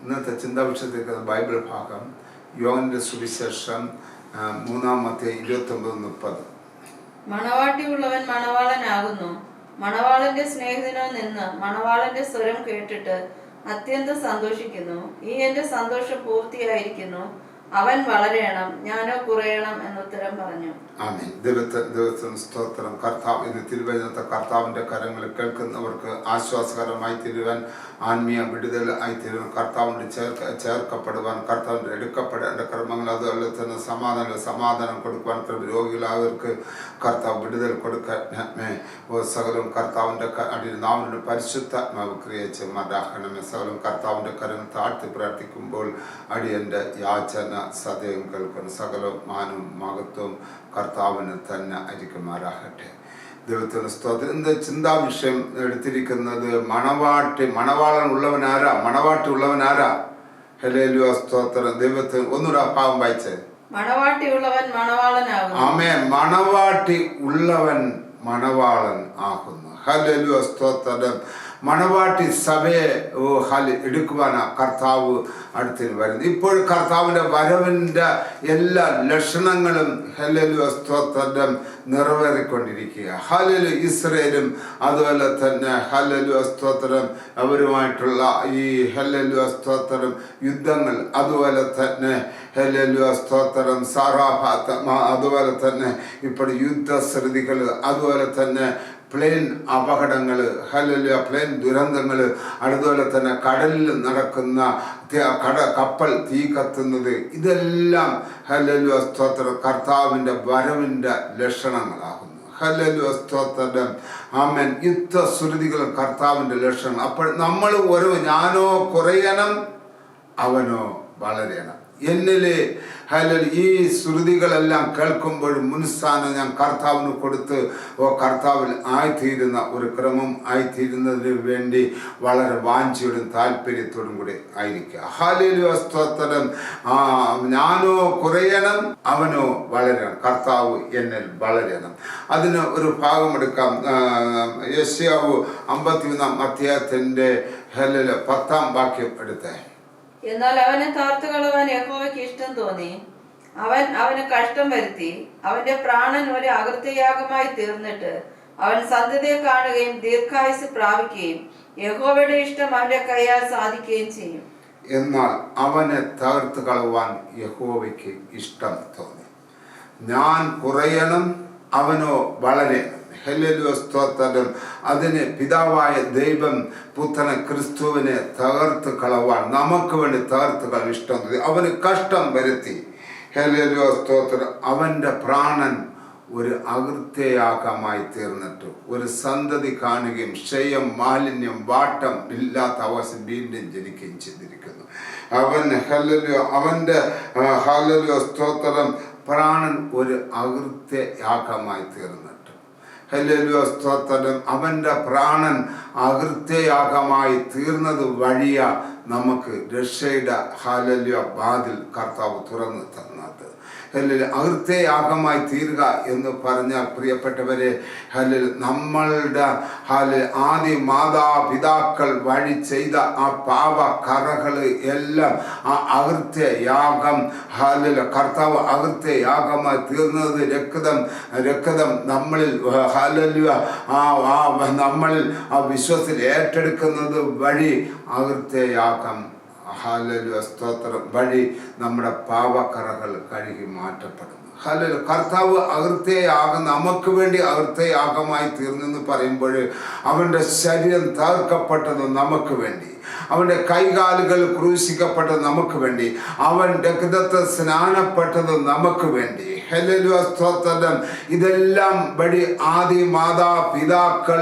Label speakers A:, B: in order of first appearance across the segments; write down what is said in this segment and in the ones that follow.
A: ഇന്നത്തെ ചിന്താവിഷയത്തിൽ ബൈബിൾ ഭാഗം യോഹന്നാന്റെ സുവിശേഷം 3:29-30.
B: മണവാട്ടിയുള്ളവൻ മണവാളനാകുന്നു. മണവാളന്റെ സ്നേഹിതനോ നിന്ന് മണവാളന്റെ സ്വരം കേട്ടിട്ട് അത്യന്തം സന്തോഷിക്കുന്നു. ഈ എന്റെ സന്തോഷം പൂർത്തിയായിരിക്കുന്നു. അവൻ വളരണം, ഞാനോ കുറയണം എന്നുത്തരം പറഞ്ഞു.
A: ആമേൻ. ദൈവത്തിന് സ്തോത്രം. കർത്താവ് ഇന്ന് തിരുവചനത്തെ കർത്താവിൻ്റെ കരങ്ങളിൽ കേൾക്കുന്നവർക്ക് ആശ്വാസകരമായി തീരുവാൻ, ആത്മീയ വിടുതൽ ആയി തീരുവാൻ, കർത്താവിൻ്റെ ചേർക്കപ്പെടുവാൻ, കർത്താവിൻ്റെ എടുക്കപ്പെടേണ്ട ക്രമങ്ങൾ, അതുപോലെ തന്നെ സമാധാനം കൊടുക്കുവാൻ, രോഗികളായവർക്ക് കർത്താവ് വിടുതൽ കൊടുക്കണമേ. സകലം കർത്താവിൻ്റെ നാവിൻ്റെ പരിശുദ്ധാത്മാവ് ക്രിയച്ച് മരാഹണമേ. സകലം കർത്താവിൻ്റെ കരങ്ങൾ താഴ്ത്തി പ്രാർത്ഥിക്കുമ്പോൾ അടിയൻ്റെ യാചന സദയം കേൾക്കുന്നു. സകലം മാനവും മഹത്വവും കർത്താവിന് തന്നെ അരിക്കുമാറാകട്ടെ. ദൈവത്തിന് സ്തോത്രം. ഇന്ന് ചിന്താവിഷയം എടുത്തിരിക്കുന്നത് മണവാളൻ ഉള്ളവനാരാ? മണവാട്ടി ഉള്ളവനാരാ? ഹല്ലേലൂയ, സ്തോത്രം. ദൈവത്തിന് ഒന്നുകൂടെ ഭാവം വായിച്ചേ.
B: മണവാട്ടിയുള്ളവൻ മണവാളനാകുന്നു.
A: ആമേൻ. മണവാട്ടി ഉള്ളവൻ മണവാളൻ ആകുന്നു. ഹല്ലേലൂയ, സ്തോത്രം. മണവാട്ടി സഭയെ എടുക്കുവാനാ കർത്താവ് അടുത്തിന് വരുന്നത്. ഇപ്പോൾ കർത്താവിൻ്റെ വരവിൻ്റെ എല്ലാ ലക്ഷണങ്ങളും ഹല്ലേലൂയ, സ്തോത്രം നിറവേറിക്കൊണ്ടിരിക്കുക. ഹല്ലേലൂയ. ഇസ്രായേലും അതുപോലെ തന്നെ ഹല്ലേലൂയ, സ്തോത്രം അവരുമായിട്ടുള്ള ഈ ഹല്ലേലൂയ, സ്തോത്രം യുദ്ധങ്ങൾ, അതുപോലെ തന്നെ ഹല്ലേലൂയ, സ്തോത്രം സാറാഭാത്ത്, അതുപോലെ തന്നെ ഇപ്പോൾ യുദ്ധശ്രുതികൾ, അതുപോലെ തന്നെ പ്ലെയിൻ അപകടങ്ങൾ, ഹല്ലേലൂയ, പ്ലെയിൻ ദുരന്തങ്ങൾ, അതുപോലെ തന്നെ കടലിൽ നടക്കുന്ന കപ്പൽ തീ കത്തുന്നത്, ഇതെല്ലാം ഹല്ലേലൂയ, സ്തോത്രം കർത്താവിൻ്റെ വരവിൻ്റെ ലക്ഷണങ്ങളാകുന്നു. ഹല്ലേലൂയ, സ്തോത്രം. ആമേൻ. യുദ്ധശ്രുതികൾ കർത്താവിൻ്റെ ലക്ഷണങ്ങൾ. അപ്പോൾ നമ്മൾ ഞാനോ കുറയണം, അവനോ വളരണം. എന്നിലെ ഈ ശ്രുതികളെല്ലാം കേൾക്കുമ്പോൾ മുൻസ്ഥാനം ഞാൻ കർത്താവിന് കൊടുത്ത് കർത്താവിൽ ആയിത്തീരുന്ന ഒരു ക്രമം ആയിത്തീരുന്നതിന് വേണ്ടി വളരെ വാഞ്ചയോടും താല്പര്യത്തോടും കൂടി ആയിരിക്കുക. ഹല്ലേലൂയ, സ്തോത്രം. ഞാനോ കുറയണം, അവനോ വളരണം. കർത്താവ് എന്നിൽ വളരണം. അതിന് ഒരു ഭാഗമെടുക്കാം. യെശയ്യാവ് 51-ാം ഹല്ലേലൂയ 10-ാം വാക്യം എടുത്തേ.
B: എന്നാൽ അവനെ താർത്തുകളവാൻ യഹോവയ്ക്ക് ഇഷ്ടം തോന്നി. അവന് കഷ്ടം വരുത്തി. അവന്റെ പ്രാണൻ ഒരു അകൃത്യയാഗമായി തീർന്നിട്ട് അവൻ സന്ധ്യതയെ കാണുകയും ദീർഘായുസ് പ്രാപിക്കുകയും യഹോവയുടെ ഇഷ്ടം അവന്റെ കൈയാൽ സാധിക്കുകയും ചെയ്യും.
A: എന്നാൽ അവനെ തകർത്ത് കളവാൻ യഹോവയ്ക്ക് ഇഷ്ടം തോന്നി. ഞാൻ കുറയണം, അവനോ വളരണം. ഹല്ലേലൂയ, സ്തോത്രം. അതിന് പിതാവായ ദൈവം പുത്രനെ ക്രിസ്തുവിനെ തകർത്ത് കളവാൻ, നമുക്ക് വേണ്ടി തകർത്ത് കളവാൻ ഇഷ്ടം തോന്നി. അവന് കഷ്ടം വരുത്തി. ഹല്ലേലൂയ, സ്തോത്രം. അവൻ്റെ പ്രാണൻ ഒരു അകൃത്യയാഗമായി തീർന്നിട്ട് ഒരു സന്തതി കാണുകയും ക്ഷയം, മാലിന്യം, വാട്ടം ഇല്ലാത്ത അവസ്ഥ വീണ്ടും ജനിക്കുകയും ചെയ്തിരിക്കുന്നു. അവൻ്റെ ഹല്ലേലൂയ, സ്തോത്രം പ്രാണൻ ഒരു അകൃത്യയാഗമായി തീർന്നിട്ട് ഹല്ലേലൂയ, സ്തോത്രം. അവൻ്റെ പ്രാണൻ അകൃത്യയാഗമായി തീർന്നത് വഴിയാ നമുക്ക് രക്ഷയുടെ ഹല്ലേലൂയ വാതിൽ കർത്താവ് തുറന്നു തന്നത്. അകൃത്യയാഗമായി തീരുക എന്ന് പറഞ്ഞാൽ പ്രിയപ്പെട്ടവരെ, നമ്മളുടെ ആദ്യ മാതാപിതാക്കൾ വഴി ചെയ്ത ആ പാപ കറകൾ എല്ലാം ആ അകൃത്യയാഗം കർത്താവ് അകൃത്യയാഗമായി തീർന്നത് രക്തം നമ്മളിൽ നമ്മളിൽ ആ വിശ്വാസത്തിൽ ഏറ്റെടുക്കുന്നത് വഴി അകൃത്യയാഗം ഹല്ലേലൂയ, സ്തോത്രം വഴി നമ്മുടെ പാപക്കറകൾ കഴുകി മാറ്റപ്പെടുന്നു. ഹല്ലേലൂയ. കർത്താവ് അകൃത്യയാഗം നമുക്ക് വേണ്ടി അകൃത്യയാഗമായി തീർന്നെന്ന് പറയുമ്പോൾ അവൻ്റെ ശരീരം തകർക്കപ്പെട്ടത് നമുക്ക് വേണ്ടി, അവൻ്റെ കൈകാലുകൾ ക്രൂശിക്കപ്പെട്ടത് നമുക്ക് വേണ്ടി, അവൻ രക്തത്തിൽ സ്നാനപ്പെട്ടത് നമുക്ക് വേണ്ടി. ഹല്ലേലൂയ, സ്തോത്രം. ഇതെല്ലാം വഴി ആദി മാതാപിതാക്കൾ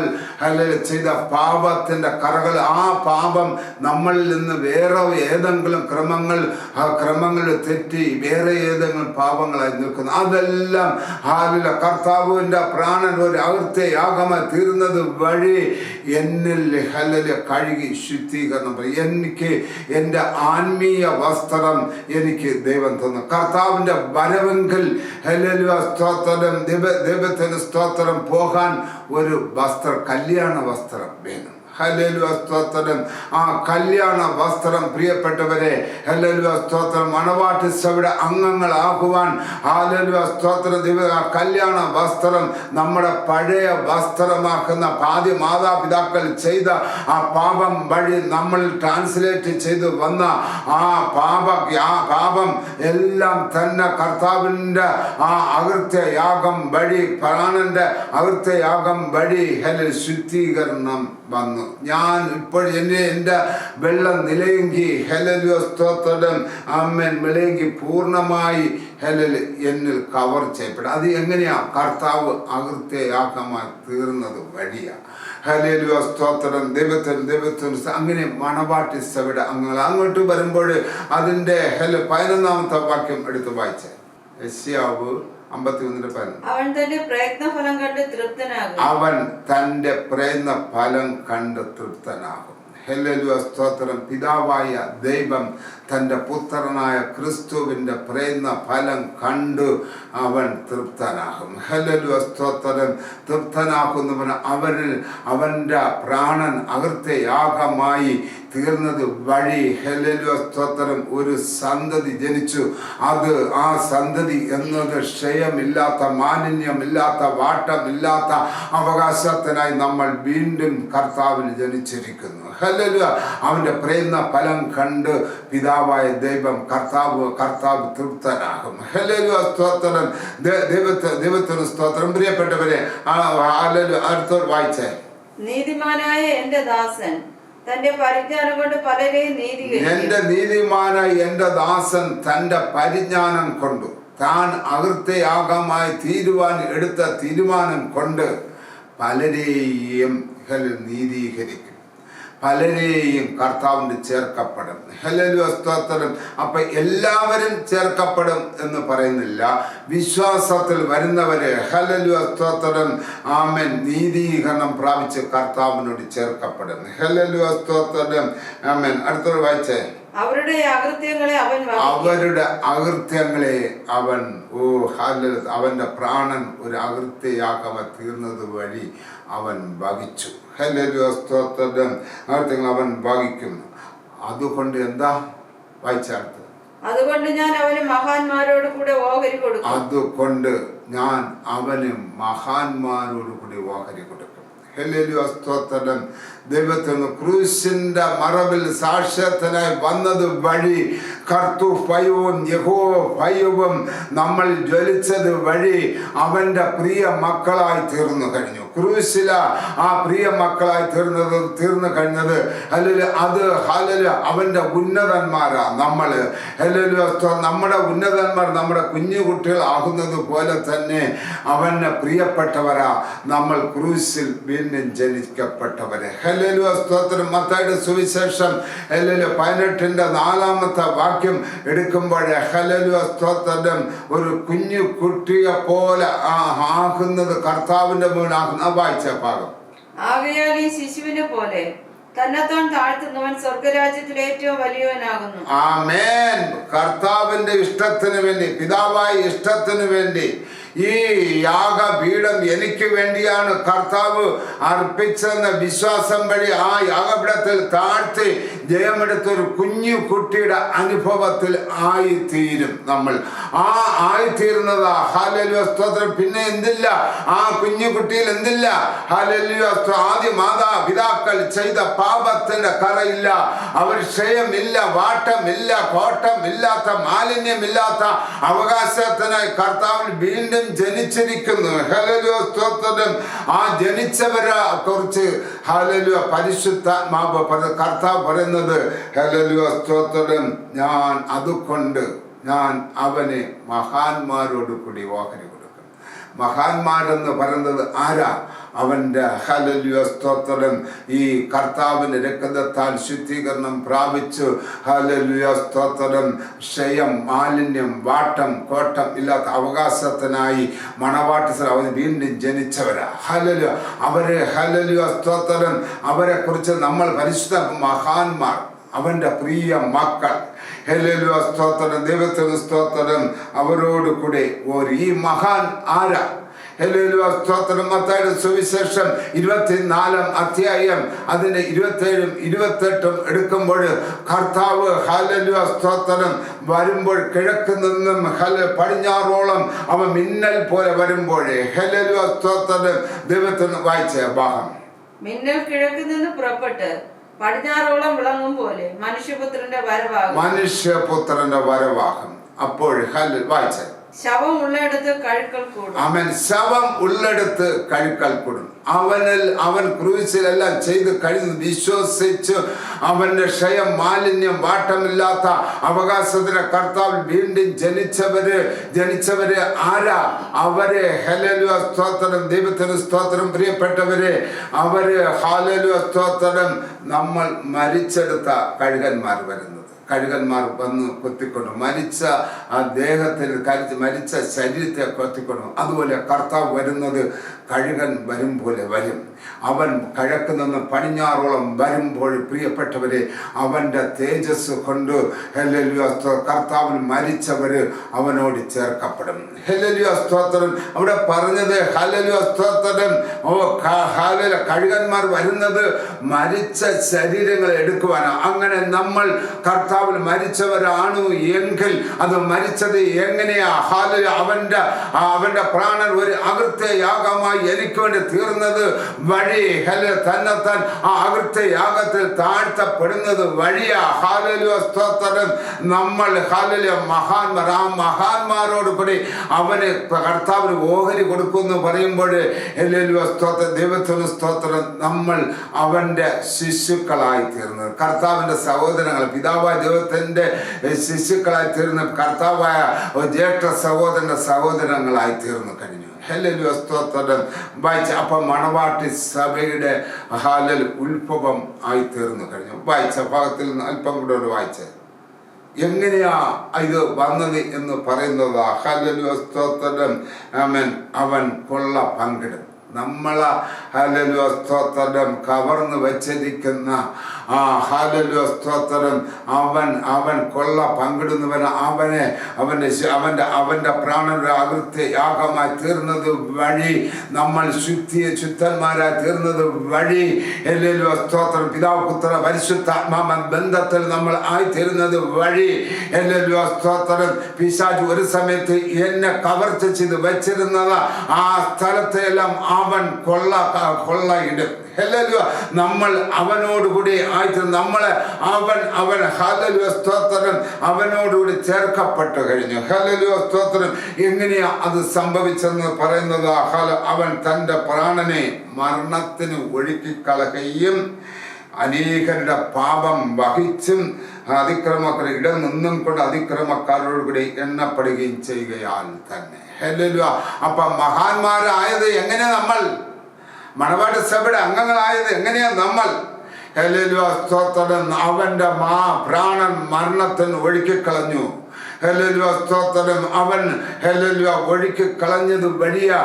A: ചെയ്ത പാപത്തിൻ്റെ കറകൾ, ആ പാപം നമ്മളിൽ നിന്ന് വേറെ ഏതെങ്കിലും ക്രമങ്ങൾ തെറ്റി വേറെ ഏതെങ്കിലും പാപങ്ങളായി നിൽക്കുന്നു. അതെല്ലാം കർത്താവിൻ്റെ പ്രാണൻ ഒരു അകൃത്യയാഗമായി തീർന്നത് വഴി എന്നിൽ കഴുകി ശുദ്ധീകരണം. എനിക്ക് എൻ്റെ ആത്മീയ വസ്ത്രം എനിക്ക് ദൈവം തന്നു. കർത്താവിൻ്റെ വരവെങ്കിൽ ഹല്ലേലൂയ, സ്തോത്രം. ദൈവത്തിന് സ്തോത്രം. പോകാൻ ഒരു വസ്ത്രം, കല്യാണ വസ്ത്രം വേണം. ഹല്ലേലൂയ സ്തോത്രം. ആ കല്യാണ വസ്ത്രം പ്രിയപ്പെട്ടവരെ, ഹല്ലേലൂയ സ്തോത്രം, മണവാട്ടി സഭയുടെ അംഗങ്ങളാകുവാൻ ഹല്ലേലൂയ സ്തോത്രം, ആ കല്യാണ വസ്ത്രം നമ്മുടെ പഴയ വസ്ത്രമാക്കുന്ന ആദ്യ മാതാപിതാക്കൾ ചെയ്ത ആ പാപം വഴി നമ്മൾ ട്രാൻസ്ലേറ്റ് ചെയ്ത് വന്ന ആ പാപം എല്ലാം തന്നെ കർത്താവിൻ്റെ ആ അകൃത്യയാഗം വഴി, പ്രാണന്റെ അകൃത്യയാഗം വഴി ശുദ്ധീകരണം വന്നു. ഞാൻ ഇപ്പോൾ എൻ്റെ വെള്ളം നിലയെങ്കി ഹല്ലേലൂയ സ്തോത്രം ആമേൻ നിലയെങ്കി പൂർണ്ണമായി എന്നിൽ കവർ ചെയ്യപ്പെടും. അത് എങ്ങനെയാ? കർത്താവ് അകൃത്യയാഗമായി തീർന്നത് വഴിയാണ്. ഹല്ലേലൂയ സ്തോത്രം. ദൈവത്തിന് അങ്ങനെ മണവാട്ടി സഭയുടെ അംഗങ്ങൾ അങ്ങോട്ട് വരുമ്പോൾ അതിൻ്റെ 11-ാമത്തെ വാക്യം എടുത്ത് വായിച്ച യെശയ്യാവ് 51:11.
B: അവൻ തന്റെ പ്രയത്നഫലം കണ്ട് തൃപ്തനാകും.
A: അവൻ തന്റെ പ്രയത്നഫലം കണ്ട് തൃപ്തനാകും. ഹല്ലേലൂയ സ്തോത്രം. പിതാവായ ദൈവം തൻ്റെ പുത്രനായ ക്രിസ്തുവിൻ്റെ പ്രയത്നഫലം കണ്ട് അവൻ തൃപ്തനാകും. ഹല്ലേലൂയ സ്തോത്രം. തൃപ്തനാക്കുന്നവന് അവൻ്റെ പ്രാണൻ അകൃത്യയാഗമായി തീർന്നത് വഴി ഹല്ലേലൂയ സ്തോത്രം ഒരു സന്തതി ജനിച്ചു. ആ സന്തതി എന്നത് ക്ഷയമില്ലാത്ത, മാലിന്യമില്ലാത്ത, വാട്ടമില്ലാത്ത അവകാശത്തിനായി നമ്മൾ വീണ്ടും കർത്താവിൽ ജനിച്ചിരിക്കുന്നു. ഹല്ലേലൂയ. അവൻ്റെ പ്രയത്നഫലം കണ്ട് പിതാവായ ദൈവം കർത്താവ് തൃപ്തനാകും. ഹല്ലേലൂയ സ്തോത്രം. ദൈവത്തിന് സ്തോത്രം. പ്രിയപ്പെട്ടവരെ, അടുത്തോട് വായിച്ചേ.
B: നീതിമാനായ എന്റെ ദാസൻ തന്റെ പരിജ്ഞാനം കൊണ്ട് പലരെയും നീതീകരിക്കും.
A: എന്റെ നീതിമാനായ എന്റെ ദാസൻ തന്റെ പരിജ്ഞാനം കൊണ്ട്, താൻ അകൃത്യയാഗമായി തീരുവാൻ എടുത്ത തീരുമാനം കൊണ്ട് പലരെയും നീതീകരിക്കും, പലരെയും കർത്താവിന് ചേർക്കപ്പെടും. ഹല്ലേലൂയ സ്തോത്രം. അപ്പൊ എല്ലാവരും ചേർക്കപ്പെടും എന്ന് പറയുന്നില്ല. വിശ്വാസത്തിൽ വരുന്നവരെ ഹല്ലേലൂയ സ്തോത്രം ആമേൻ നീതീകരണം പ്രാപിച്ച് കർത്താവിനോട് ചേർക്കപ്പെടും. ഹല്ലേലൂയ സ്തോത്രം ആമേൻ. അടുത്തോട് വായിച്ചേ.
B: അവരുടെ അകൃത്യങ്ങളെ
A: അവൻ അവന്റെ പ്രാണൻ ഒരു അകൃത്യയാഗമായി തീർന്നത് വഴി അവൻ വഹിച്ചു. ഹല്ലേലൂയ സ്തോത്രം. അകൃത്യങ്ങൾ അവൻ വഹിക്കുന്നു. അതുകൊണ്ട് എന്താ വായിച്ചത്?
B: അതുകൊണ്ട് ഞാൻ അവന് മഹാന്മാരോട് കൂടെ ഓഹരി കൊടുക്കും.
A: അതുകൊണ്ട് ഞാൻ അവന് മഹാന്മാരോട് കൂടി ഓഹരി കൊടുക്കും. ഹല്ലേലൂയ സ്തോത്രം. ദൈവത്തിന് ക്രൂശിന്റെ മറവിൽ സാക്ഷ്യത്തിനായി വന്നത് വഴി കർത്തൃഭയവും യഹോവഭയവും നമ്മൾ ജ്വലിച്ചത് വഴി അവന്റെ പ്രിയ മക്കളായി തീർന്നു കഴിഞ്ഞു. ക്രൂശില ആ പ്രിയ മക്കളായി തീർന്നു കഴിഞ്ഞത് ഹല്ലേലൂയ അവന്റെ ഉന്നതന്മാരാ നമ്മള്. ഹല്ലേലൂയ നമ്മുടെ ഉന്നതന്മാർ നമ്മുടെ കുഞ്ഞു കുട്ടികൾ ആകുന്നത് പോലെ തന്നെ അവന് പ്രിയപ്പെട്ടവരാ നമ്മൾ ക്രൂശിൽ വീണ്ടും ജനിക്കപ്പെട്ടവരെ. ഹല്ലേലൂയ സ്തോത്രം. മത്തായിയുടെ സുവിശേഷം 18-ാമത്തെ വാക്യം എടുക്കുമ്പോൾ ഹല്ലേലൂയ സ്തോത്രം ഒരു കുഞ്ഞു കുട്ടിയെ പോലെ ആകുന്നത് കർത്താവിന്റെ മുന്നിലാകുന്ന വായിച്ച ഭാഗം.
B: ആകയാൽ ഈ ശിശുവിനെ പോലെ തന്നെത്താൻ താഴ്ത്തുന്നവൻ സ്വർഗരാജ്യത്തിൽ ഏറ്റവും വലിയവനാകുന്നു.
A: ആമേൻ. കർത്താവിന്റെ ഇഷ്ടത്തിന് വേണ്ടി, പിതാവായ ഇഷ്ടത്തിന് വേണ്ടി ഈ യാഗപീഠം എനിക്ക് വേണ്ടിയാണ് കർത്താവ് അർപ്പിച്ചെന്ന വിശ്വാസം വഴി ആ യാഗപീഠത്തിൽ താഴ്ത്തി ജയമെടുത്തൊരു കുഞ്ഞു കുട്ടിയുടെ അനുഭവത്തിൽ ആയിത്തീരും നമ്മൾ. ആയിത്തീരുന്നതാ ഹല്ലേലൂയ സ്തോത്രം. പിന്നെ എന്തില്ല ആ കുഞ്ഞു കുട്ടിയിൽ? എന്തില്ല? ഹല്ലേലൂയ. ആദ്യ മാതാപിതാക്കൾ ചെയ്ത പാപത്തിന്റെ കറയില്ല, അവർ ക്ഷയമില്ല, വാട്ടമില്ല, കോട്ടമില്ലാത്ത, മാലിന്യമില്ലാത്ത അവകാശത്തിനായി കർത്താവിൽ വീണ്ടും ജനിച്ചിരിക്കുന്നു. ഹല്ലേലൂയ സ്തോത്രം. ആ ജനിച്ചവരെ കുറിച്ച് ഹല്ലേലൂയ പരിശുദ്ധാത്മാവ് കർത്താവ് പറയുന്നത് ഹല്ലേലൂയ സ്തോത്രം അതുകൊണ്ട് ഞാൻ അവനെ മഹാന്മാരോട് കൂടി ഓഹരി കൊടുക്കും. മഹാന്മാരെന്ന് പറയുന്നത് ആരാ? അവൻ്റെ ഹല്ലേലൂയ സ്തോത്രം ഈ കർത്താവിൻ്റെ രക്തത്താൽ ശുദ്ധീകരണം പ്രാപിച്ചു ഹല്ലേലൂയ സ്തോത്രം ക്ഷയം, മാലിന്യം, വാട്ടം, കോട്ടം ഇല്ലാത്ത അവകാശത്തിനായി മണവാട്ടി അവന് വീണ്ടും ജനിച്ചവരാ. ഹല്ലേലൂയ. അവരെ ഹല്ലേലൂയ സ്തോത്രം അവരെ കുറിച്ച് നമ്മൾ പരിശുദ്ധ മഹാന്മാർ, അവൻ്റെ പ്രിയ മക്കൾ. ഹല്ലേലൂയ സ്തോത്രം. ദൈവത്തിന് സ്തോത്രം. അവരോട് കൂടെ ഈ മഹാൻ ആരാ? ഹല്ലേലൂയ സ്തോത്രം. മത്തായിയുടെ സുവിശേഷം 24 അധ്യായം അതിന്റെ 27 28 എടുക്കുമ്പോൾ കർത്താവ് ഹല്ലേലൂയ സ്തോത്രം വരുമ്പോൾ കിഴക്ക് നിന്നും പടിഞ്ഞാറോളം അവൻ മിന്നൽ പോലെ വരുമ്പോഴേ ഹല്ലേലൂയ സ്തോത്രം ദൈവത്തിന് വായിച്ച ഭാഗം.
B: മിന്നൽ കിഴക്ക് നിന്ന് പുറപ്പെട്ട് പടിഞ്ഞാറോളം വിളങ്ങും പോലെ മനുഷ്യപുത്രന്റെ
A: വരവാകും. അപ്പോൾ വായിച്ച
B: ശവം ഉള്ളിടത്ത് കഴുക്കൽ കൂടും.
A: അവൻ ശവം ഉള്ളിടത്ത് കഴുക്കൽ കൂടും. അവൻ ക്രൂശിലെല്ലാം ചെയ്ത് കഴിഞ്ഞ് വിശ്വസിച്ച് അവന്റെ ക്ഷയം മാലിന്യം വാട്ടമില്ലാത്ത അവകാശത്തിന് കർത്താവ് വീണ്ടും ജനിച്ചവര് ആരാ? അവരെ ഹല്ലേലൂയ സ്തോത്രം, ദൈവത്തിന് സ്തോത്രം. പ്രിയപ്പെട്ടവരെ, അവര് ഹല്ലേലൂയ സ്തോത്രം നമ്മൾ മരിച്ചെടുത്ത കഴുകന്മാർ വരുന്നത്. കഴുകന്മാർ വന്ന് കൊത്തിക്കൊണ്ടു മരിച്ച ആ ദേഹത്തിൽ മരിച്ച ശരീരത്തെ കൊത്തിക്കൊണ്ടു. അതുപോലെ കർത്താവ് വരുന്നത് കഴുകൻ വരും പോലെ വരും. അവൻ കിഴക്ക് നിന്ന് പടിഞ്ഞാറോളം വരുമ്പോൾ പ്രിയപ്പെട്ടവരെ അവൻ്റെ തേജസ് കൊണ്ട് ഹല്ലേലൂയ കർത്താവിൽ മരിച്ചവര് അവനോട് ചേർക്കപ്പെടും. ഹല്ലേലൂയ സ്തോത്രം. അവിടെ പറഞ്ഞത് ഹല്ലേലൂയ സ്തോത്രം, കഴുകന്മാർ വരുന്നത് മരിച്ച ശരീരങ്ങൾ എടുക്കുവാനാണ്. അങ്ങനെ നമ്മൾ കർത്താവിൽ മരിച്ചവരാണ് എങ്കിൽ അത് മരിച്ചത് എങ്ങനെയാ? അവന്റെ പ്രാണൻ ഒരു അകൃത്യയാഗമായി എനിക്ക് വേണ്ടി തീർന്നത് വഴി തന്നെത്താൻ ആ അകൃത്യയാഗത്തിൽ താഴ്ത്തപ്പെടുന്നത് വഴിയാ. ഹല്ലേലൂയ സ്തോത്രം. നമ്മൾ ഹല്ലേലൂയ മഹാന്മാരോട് കൂടി അവന് കർത്താവിന് ഓഹരി കൊടുക്കുമെന്ന് പറയുമ്പോൾ ഹല്ലേലൂയ സ്തോത്രം, ദൈവത്തിന് സ്തോത്രം, നമ്മൾ അവന്റെ ശിശുക്കളായി തീർന്നത്, കർത്താവിന്റെ സഹോദരങ്ങൾ, പിതാവായ ദൈവത്തിന്റെ ശിശുക്കളായി തീർന്ന് കർത്താവായ ജ്യേഷ്ഠ സഹോദരന്റെ സഹോദരങ്ങളായി തീർന്നു കഴിഞ്ഞു. ഹല്ലേലൂയ സ്തോത്രം വായിച്ച. അപ്പം മണവാട്ടി സഭയുടെ ഉത്ഭവം ആയി തീർന്നു കഴിഞ്ഞു. വായിച്ച ഭാഗത്തിൽ നിന്ന് അല്പം കൂടെ വായിച്ച എങ്ങനെയാ ഇത് വന്നത് എന്ന് പറയുന്നത്. ഹല്ലേലൂയ സ്തോത്രം. അവൻ കൊള്ള പങ്കിടും. നമ്മളെ ഹല്ലേലൂയ സ്തോത്രം കവർന്ന് വെച്ചിരിക്കുന്ന ആ ഹല്ലേലൂയ സ്തോത്രം അവൻ കൊള്ള പങ്കിടുന്നവൻ അവന്റെ പ്രാണന്റെ അകൃത്യ യാഗമായി തീർന്നത് വഴി, നമ്മൾ ശുദ്ധന്മാരായി തീർന്നത് വഴി, ഹല്ലേലൂയ സ്തോത്രം, പിതാവ് പുത്ര പരിശുദ്ധാത്മാ ബന്ധത്തിൽ നമ്മൾ ആയിത്തീരുന്നത് വഴി, ഹല്ലേലൂയ സ്തോത്രം, പിശാച് ഒരു സമയത്ത് എന്നെ കവർച്ച ചെയ്ത് വെച്ചിരുന്നത് ആ സ്ഥലത്തെ എല്ലാം അവൻ കൊള്ളയിടും. ഹല്ലേലൂയ. നമ്മൾ അവനോടുകൂടി ആയിട്ട് നമ്മളെ അവൻ ഹല്ലേലൂയ സ്തോത്രം അവനോടുകൂടി ചേർക്കപ്പെട്ടു കഴിഞ്ഞു. ഹല്ലേലൂയ സ്തോത്രം. എങ്ങനെയാ അത് സംഭവിച്ചെന്ന് പറയുന്നത്, അവൻ തൻ്റെ പ്രാണനെ മരണത്തിന് ഒഴുക്കിക്കളയുകയും അനേകരുടെ പാപം വഹിച്ചും അതിക്രമക്കാരുടെ ഇടം നിന്നും കൊണ്ട് അതിക്രമക്കാരോടുകൂടി എണ്ണപ്പെടുകയും ചെയ്യുകയാൽ തന്നെ. ഹല്ലേലൂയ. അപ്പം മഹാന്മാരായത് എങ്ങനെ? നമ്മൾ മണവാട്ടി സഭയുടെ അംഗങ്ങളായത് എങ്ങനെയാ? നമ്മൾ ഹല്ലേലൂയ സ്തോത്രം അവന്റെ പ്രാണൻ മരണത്തിന് ഒഴുക്കിക്കളഞ്ഞു. ഹല്ലേലൂയ സ്തോത്രം. അവൻ ഹല്ലേലൂയ ഒഴുക്കിക്കളഞ്ഞത് വഴിയാ,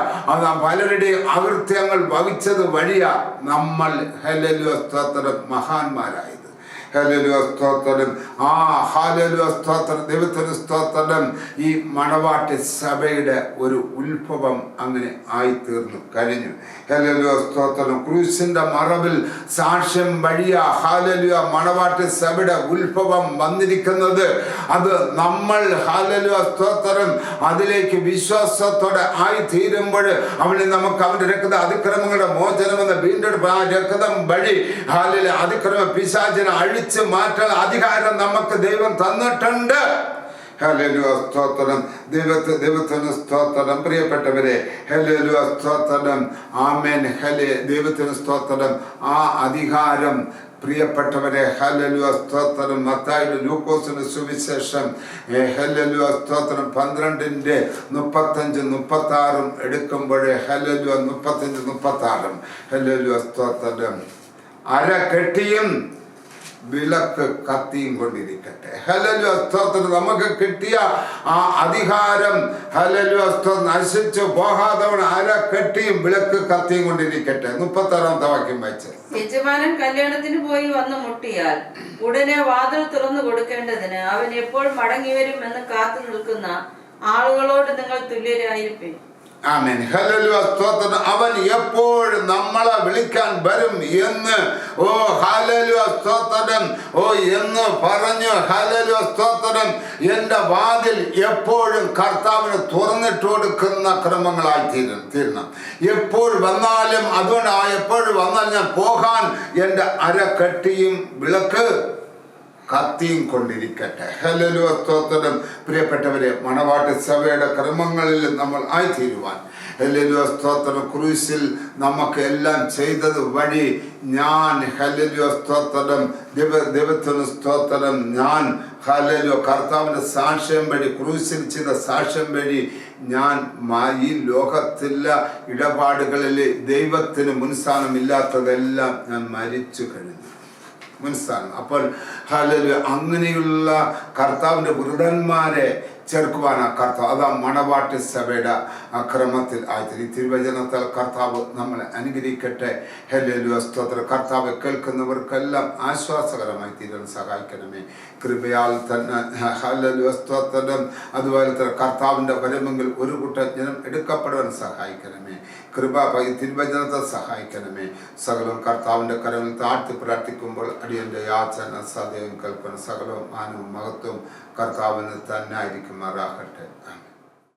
A: പലരുടെയും അകൃത്യങ്ങൾ വഹിച്ചത് വഴിയാ നമ്മൾ ഹല്ലേലൂയ സ്തോത്രം മഹാന്മാരായത്. ഹല്ലേലൂയ സ്തോത്രം. ഹല്ലേലൂയ സ്തോത്രം, ദൈവത്തിന് സ്തോത്രം. ഈ മണവാട്ടി സഭയുടെ ഒരു ഉത്ഭവം അങ്ങനെ ആയിത്തീർന്നു കഴിഞ്ഞു. ഹല്ലേലൂയ സ്തോത്രം. ക്രൂശിന്റെ മറവിൽ സാക്ഷ്യം വഴിയാ ഹല്ലേലൂയ മണവാട്ടി സഭയുടെ ഉത്ഭവം വന്നിരിക്കുന്നത്. അത് നമ്മൾ ഹല്ലേലൂയ സ്തോത്രം അതിലേക്ക് വിശ്വാസത്തോടെ ആയിത്തീരുമ്പോൾ നമുക്ക് അവന്റെ രക്തം അതിക്രമങ്ങളുടെ മോചനമെന്ന വീണ്ടെടുപ്പ് ആ രക്തം വഴി ഹല്ലേലൂയ അതിക്രമ പിശാചിനെ അഴിച്ചു മാറ്റാൻ അധികാരം നമുക്ക് ദൈവം തന്നിട്ടുണ്ട്. ഹല്ലേലൂയ സ്തോത്രം. ദൈവത്തിന് സ്തോത്രം. പ്രിയപ്പെട്ടവരെ, ഹല്ലേലൂയ സ്തോത്രം. ആമേൻ. ദൈവത്തിന് സ്തോത്രം. ആ അധികാരം പ്രിയപ്പെട്ടവരെ ഹല്ലേലൂയ സ്തോത്രം മത്തായിയുടെ ലൂക്കോസിന്റെ സുവിശേഷം ഹല്ലേലൂയ സ്തോത്രം 12:35-36 എടുക്കുമ്പോഴേ ഹല്ലേലൂയ 35-36 ഹല്ലേലൂയ സ്തോത്രം. അര കെട്ടിയും വിളക്ക് കത്തിയും കൊണ്ടിരിക്കട്ടെ. ഹല്ലേലൂയ സ്തോത്രം. നമുക്ക് കിട്ടിയ ആ അധികാരം ഹല്ലേലൂയ സ്തോത്രം നശിച്ചു പോകാത്തവണ് അര കെട്ടിയും വിളക്ക് കത്തിയും കൊണ്ടിരിക്കട്ടെ. 36-ാമത്തെ വാക്യം വായിച്ച്.
B: യജമാനൻ കല്യാണത്തിന് പോയി വന്ന് മുട്ടിയാൽ ഉടനെ വാതിൽ തുറന്നു കൊടുക്കേണ്ടതിന് അവൻ എപ്പോൾ മടങ്ങി വരും എന്ന് കാത്തു നിൽക്കുന്ന ആളുകളോട് നിങ്ങൾ തുല്യരായിരിക്കും.
A: ആമേൻ. ഹല്ലേലൂയ, സ്തോത്രം. അവൻ എപ്പോഴും നമ്മളെ വിളിക്കാൻ വരും എന്ന് ഹല്ലേലൂയ സ്തോത്രം എന്ന് പറഞ്ഞു. ഹല്ലേലൂയ സ്തോത്രം. എൻ്റെ വാതിൽ എപ്പോഴും കർത്താവിന് തുറന്നിട്ട് കൊടുക്കുന്ന ക്രമങ്ങളായി തീരണം. എപ്പോൾ വന്നാലും അതുകൊണ്ട് എപ്പോഴും വന്നാൽ ഞാൻ പോകാൻ എൻ്റെ അരക്കട്ടിയും വിളക്ക് കത്തിയും കൊണ്ടിരിക്കട്ടെ. ഹല്ലേലൂയ സ്തോത്രം. പ്രിയപ്പെട്ടവരെ, മണവാട്ടി സഭയുടെ ക്രമങ്ങളിൽ നമ്മൾ ആയിത്തീരുവാൻ ഹല്ലേലൂയ സ്തോത്രം ക്രൂശിൽ നമുക്ക് എല്ലാം ചെയ്തത് വഴി ഞാൻ ഹല്ലേലൂയ സ്തോത്രം ദൈവത്തിന് സ്തോത്രം ഞാൻ ഹല്ലേലൂയ കർത്താവിൻ്റെ സാക്ഷ്യം വഴി ക്രൂശിൽ ചെയ്ത സാക്ഷ്യം വഴി ഞാൻ ഈ ലോകത്തിലെ ഇടപാടുകളിൽ ദൈവത്തിന് മുൻസ്ഥാനമില്ലാത്തതെല്ലാം ഞാൻ മരിച്ചു കഴിഞ്ഞു. മനസ്സിലാകും. അപ്പോൾ ഹല്ലേലൂയ അങ്ങനെയുള്ള കർത്താവിൻ്റെ വൃതന്മാരെ ചേർക്കുവാനാ കർത്താവ്. അതാ മണവാട്ടി സഭയുടെ ക്രമത്തിൽ ആയിട്ട് ഈ തിരുവചനത്താൽ കർത്താവ് നമ്മളെ അനുഗ്രഹിക്കട്ടെ. ഹല്ലേലൂയ സ്തോത്രം. കർത്താവ് കേൾക്കുന്നവർക്കെല്ലാം ആശ്വാസകരമായി തീരാൻ സഹായിക്കണമേ. കൃപയാൽ തന്നെ ഹല്ലേലൂയ സ്തോത്രം. അതുപോലെ തന്നെ കർത്താവിൻ്റെ വരമെങ്കിൽ ഒരു കൂട്ടം ജനം എടുക്കപ്പെടുവാൻ സഹായിക്കണമേ. കൃപ തിരുവചനത്തെ സഹായിക്കണമേ. സകലവും കർത്താവിൻ്റെ കരങ്ങളിൽ താഴ്ത്തി പ്രാർത്ഥിക്കുമ്പോൾ അടിയൻ്റെ യാചന സദയം കേൾക്കണം. സകലവും മാനവും മഹത്വവും കർത്താവിന് തന്നെ ആയിരിക്കുമാറാകട്ടെ.